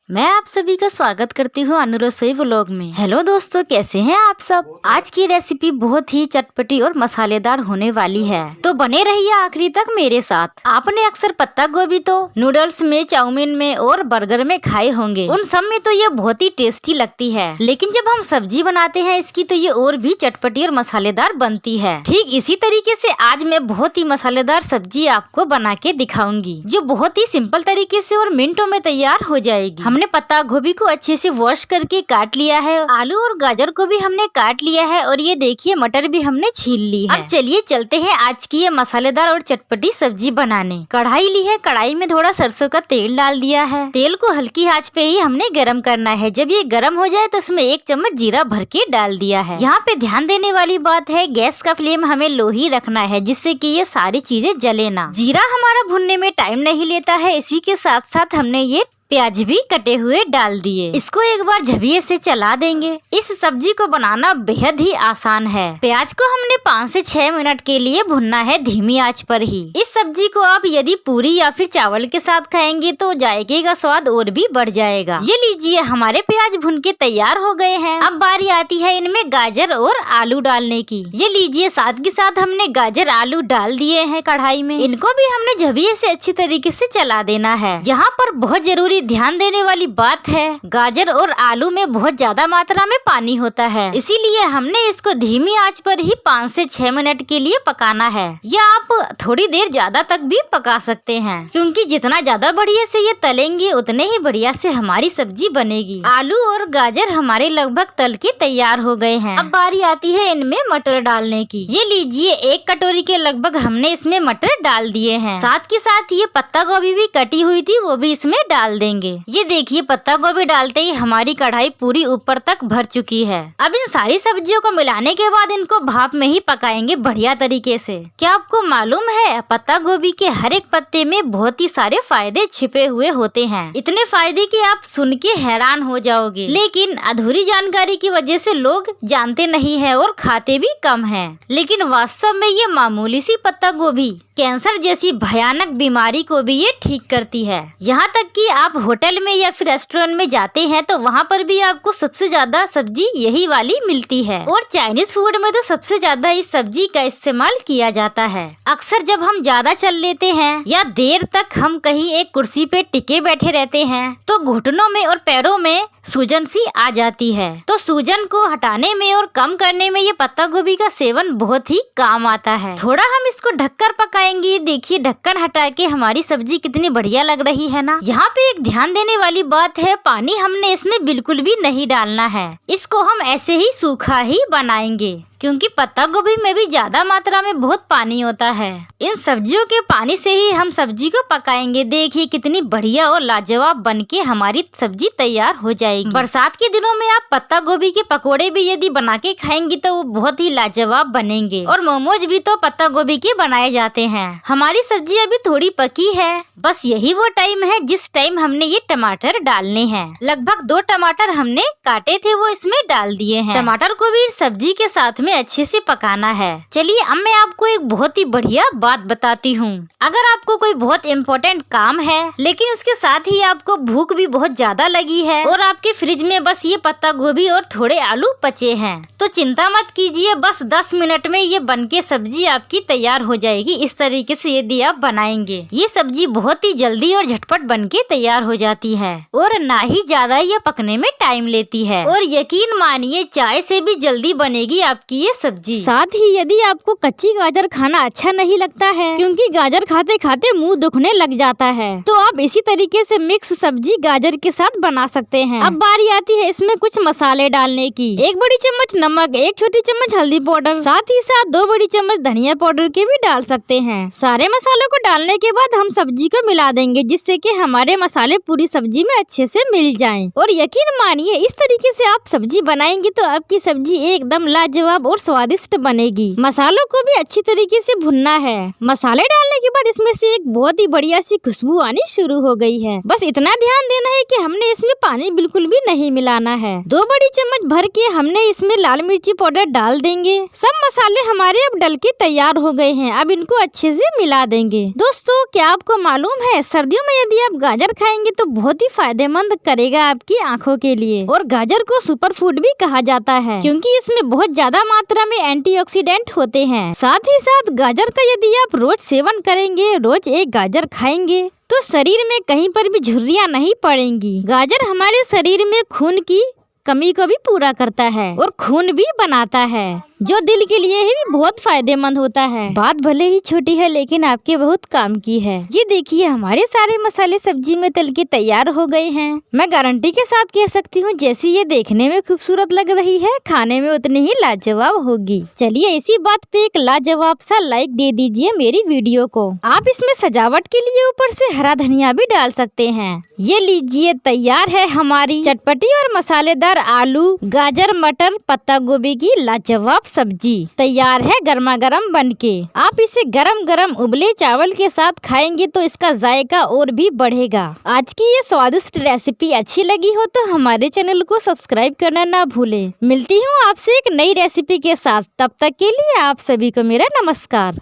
मैं आप सभी का स्वागत करती हूँ अनु रसोई व्लॉग में। हेलो दोस्तों, कैसे हैं आप सब। आज की रेसिपी बहुत ही चटपटी और मसालेदार होने वाली है, तो बने रहिए आखिरी तक मेरे साथ। आपने अक्सर पत्ता गोभी तो नूडल्स में, चाउमीन में और बर्गर में खाए होंगे। उन सब में तो ये बहुत ही टेस्टी लगती है, लेकिन जब हम सब्जी बनाते हैं इसकी तो ये और भी चटपटी और मसालेदार बनती है। ठीक इसी तरीके से आज मैं बहुत ही मसालेदार सब्जी आपको बना के दिखाऊंगी, जो बहुत ही सिंपल तरीके से और मिनटों में तैयार हो जाएगी। हमने पत्ता गोभी को अच्छे से वॉश करके काट लिया है, आलू और गाजर को भी हमने काट लिया है, और ये देखिए मटर भी हमने छील ली है। अब चलिए चलते हैं आज की ये मसालेदार और चटपटी सब्जी बनाने। कढ़ाई ली है, कढ़ाई में थोड़ा सरसों का तेल डाल दिया है। तेल को हल्की आंच पे ही हमने गरम करना है। जब ये गरम हो जाए तो इसमें 1 चम्मच जीरा भर के डाल दिया है। यहाँ पे ध्यान देने वाली बात है, गैस का फ्लेम हमें लो ही रखना है, जिससे कि ये सारी चीजें जले ना। जीरा हमारा भुनने में टाइम नहीं लेता है। इसी के साथ साथ हमने ये प्याज भी कटे हुए डाल दिए। इसको एक बार झविये से चला देंगे। इस सब्जी को बनाना बेहद ही आसान है। प्याज को हमने 5 से 6 मिनट के लिए भुनना है धीमी आंच पर ही। इस सब्जी को आप यदि पूरी या फिर चावल के साथ खाएंगे तो जायके का स्वाद और भी बढ़ जाएगा। ये लीजिए, हमारे प्याज भुन के तैयार हो गए हैं। अब बारी आती है इनमें गाजर और आलू डालने की। ये लीजिए, साथ के साथ हमने गाजर आलू डाल दिए हैं कढ़ाई में। इनको भी हमने झविये से अच्छी तरीके से चला देना है। यहाँ पर बहुत जरूरी ध्यान देने वाली बात है, गाजर और आलू में बहुत ज्यादा मात्रा में पानी होता है, इसीलिए हमने इसको धीमी आंच पर ही 5 से 6 मिनट के लिए पकाना है। या आप थोड़ी देर ज्यादा तक भी पका सकते हैं, क्योंकि जितना ज्यादा बढ़िया से ये तलेंगे उतने ही बढ़िया से हमारी सब्जी बनेगी। आलू और गाजर हमारे लगभग तल के तैयार हो गए हैं। अब बारी आती है इनमें मटर डालने की। ये लीजिए, 1 कटोरी के लगभग हमने इसमें मटर डाल दिए हैं। साथ के साथ ये पत्ता गोभी भी कटी हुई थी, वो भी इसमें डाल देंगे। ये देखिए, पत्ता गोभी डालते ही हमारी कढ़ाई पूरी ऊपर तक भर चुकी है। अब इन सारी सब्जियों को मिलाने के बाद इनको भाप में ही पकाएंगे बढ़िया तरीके से। क्या आपको मालूम है, पत्ता गोभी के हर एक पत्ते में बहुत ही सारे फायदे छिपे हुए होते हैं। इतने फायदे कि आप सुन के हैरान हो जाओगे, लेकिन अधूरी जानकारी की वजह से लोग जानते नहीं है और खाते भी कम है। लेकिन वास्तव में ये मामूली सी पत्ता गोभी कैंसर जैसी भयानक बीमारी को भी ये ठीक करती है। यहाँ तक कि आप होटल में या फिर रेस्टोरेंट में जाते हैं तो वहाँ पर भी आपको सबसे ज्यादा सब्जी यही वाली मिलती है। और चाइनीज फूड में तो सबसे ज्यादा इस सब्जी का इस्तेमाल किया जाता है। अक्सर जब हम ज्यादा चल लेते हैं या देर तक हम कहीं एक कुर्सी पे टिके बैठे रहते हैं तो घुटनों में और पैरों में सूजन सी आ जाती है। तो सूजन को हटाने में और कम करने में ये पत्ता गोभी का सेवन बहुत ही काम आता है। थोड़ा हम इसको ढककर पकाएंगे। देखिए, ढक्कन हटा के हमारी सब्जी कितनी बढ़िया लग रही है ना। यहाँ पे एक ध्यान देने वाली बात है, पानी हमने इसमें बिल्कुल भी नहीं डालना है। इसको हम ऐसे ही सूखा ही बनाएंगे, क्योंकि पत्ता गोभी में भी ज्यादा मात्रा में बहुत पानी होता है। इन सब्जियों के पानी से ही हम सब्जी को पकाएंगे। देखिए कितनी बढ़िया और लाजवाब बनके हमारी सब्जी तैयार हो जाएगी। बरसात के दिनों में आप पत्ता गोभी के पकोड़े भी यदि बना के खाएंगी तो वो बहुत ही लाजवाब बनेंगे। और मोमोज भी तो पत्ता गोभी के बनाए जाते हैं। हमारी सब्जी अभी थोड़ी पकी है, बस यही वो टाइम है जिस टाइम हमने ये टमाटर डालने हैं। लगभग 2 टमाटर हमने काटे थे, वो इसमें डाल दिए हैं। टमाटर को भी सब्जी के साथ में अच्छे से पकाना है। चलिए, अब मैं आपको एक बहुत ही बढ़िया बात बताती हूँ। अगर आपको कोई बहुत इम्पोर्टेंट काम है, लेकिन उसके साथ ही आपको भूख भी बहुत ज्यादा लगी है और आपके फ्रिज में बस ये पत्ता गोभी और थोड़े आलू बचे हैं, तो चिंता मत कीजिए। बस 10 मिनट में ये बनके सब्जी आपकी तैयार हो जाएगी। इस तरीके से यदि आप बनाएंगे, ये सब्जी बहुत ही जल्दी और झटपट बनके तैयार हो जाती है और ना ही ज्यादा ये पकने में टाइम लेती है। और यकीन मानिए, चाय से भी जल्दी बनेगी आपकी ये सब्जी। साथ ही यदि आपको कच्ची गाजर खाना अच्छा नहीं लगता है, क्योंकि गाजर खाते खाते मुंह दुखने लग जाता है, तो आप इसी तरीके से मिक्स सब्जी गाजर के साथ बना सकते हैं। अब बारी आती है इसमें कुछ मसाले डालने की। 1 बड़ी चम्मच नमक, 1 छोटी चम्मच हल्दी पाउडर, साथ ही साथ 2 बड़ी चम्मच धनिया पाउडर के भी डाल सकते हैं। सारे मसालों को डालने के बाद हम सब्जी को मिला देंगे, जिससे कि हमारे मसाले पूरी सब्जी में अच्छे से मिल जाएं। और यकीन मानिए, इस तरीके से आप सब्जी बनाएंगे तो आपकी सब्जी एकदम लाजवाब और स्वादिष्ट बनेगी। मसालों को भी अच्छी तरीके से भुनना है। मसाले डालने के बाद इसमें से एक बहुत ही बढ़िया सी खुशबू आनी शुरू हो गई है। बस इतना ध्यान देना है कि हमने इसमें पानी बिल्कुल भी नहीं मिलाना है। 2 बड़ी चम्मच भर के हमने इसमें लाल मिर्ची पाउडर डाल देंगे। सब मसाले हमारे अब डल के तैयार हो गए हैं। अब इनको अच्छे से मिला देंगे। दोस्तों, क्या आपको मालूम है सर्दियों में यदि आप गाजर खाएंगे तो बहुत ही फायदेमंद करेगा आपकी आँखों के लिए। और गाजर को सुपर फूड भी कहा जाता है क्योंकि इसमें बहुत ज्यादा मात्रा में एंटीऑक्सीडेंट होते हैं। साथ ही साथ गाजर का यदि आप रोज सेवन करेंगे, रोज एक गाजर खाएंगे तो शरीर में कहीं पर भी झुर्रियाँ नहीं पड़ेंगी। गाजर हमारे शरीर में खून की कमी को भी पूरा करता है और खून भी बनाता है, जो दिल के लिए ही बहुत फायदेमंद होता है। बात भले ही छोटी है लेकिन आपके बहुत काम की है। ये देखिए हमारे सारे मसाले सब्जी में तल के तैयार हो गए हैं। मैं गारंटी के साथ कह सकती हूँ जैसी ये देखने में खूबसूरत लग रही है, खाने में उतनी ही लाजवाब होगी। चलिए इसी बात पे एक लाजवाब सा लाइक दे दीजिए मेरी वीडियो को। आप इसमें सजावट के लिए ऊपर से हरा धनिया भी डाल सकते हैं। ये लीजिए, तैयार है हमारी चटपटी और मसालेदार आलू, गाजर, मटर, पत्ता गोभी की लाजवाब सब्जी। तैयार है गर्मा गर्म बनके। आप इसे गरम गरम उबले चावल के साथ खाएंगे तो इसका जायका और भी बढ़ेगा। आज की ये स्वादिष्ट रेसिपी अच्छी लगी हो तो हमारे चैनल को सब्सक्राइब करना ना भूलें। मिलती हूँ आपसे एक नई रेसिपी के साथ, तब तक के लिए आप सभी को मेरा नमस्कार।